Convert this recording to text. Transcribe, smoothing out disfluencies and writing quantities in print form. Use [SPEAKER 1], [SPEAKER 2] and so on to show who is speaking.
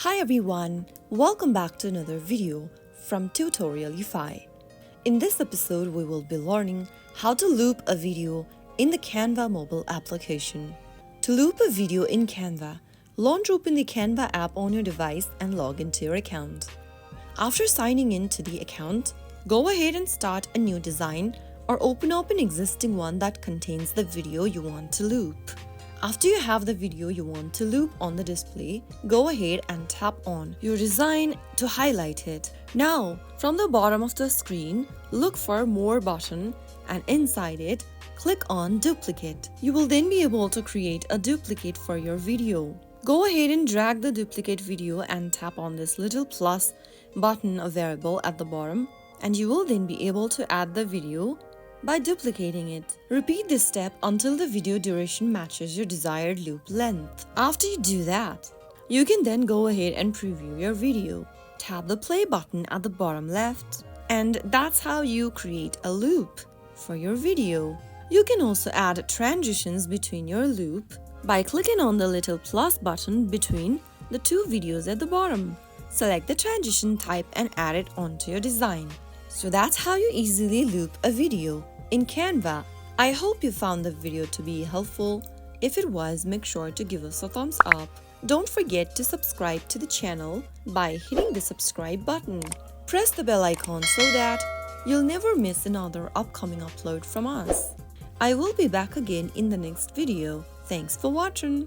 [SPEAKER 1] Hi everyone, welcome back to another video from Tutorialify. In this episode, we will be learning how to loop a video in the Canva mobile application. To loop a video in Canva, launch open the Canva app on your device and log into your account. After signing in to the account, go ahead and start a new design or open up an existing one that contains the video you want to loop. After you have the video you want to loop on the display, go ahead and tap on your design to highlight it. Now, from the bottom of the screen, look for More button and inside it, click on Duplicate. You will then be able to create a duplicate for your video. Go ahead and drag the duplicate video and tap on this little plus button available at the bottom, and you will then be able to add the video by duplicating it. Repeat this step until the video duration matches your desired loop length. After you do that, you can then go ahead and preview your video. Tap the play button at the bottom left, and that's how you create a loop for your video. You can also add transitions between your loop by clicking on the little plus button between the two videos at the bottom. Select the transition type and add it onto your design. So that's how you easily loop a video in Canva. I hope you found the video to be helpful. If it was, make sure to give us a thumbs up. Don't forget to subscribe to the channel by hitting the subscribe button. Press the bell icon so that you'll never miss another upcoming upload from us. I will be back again in the next video. Thanks for watching.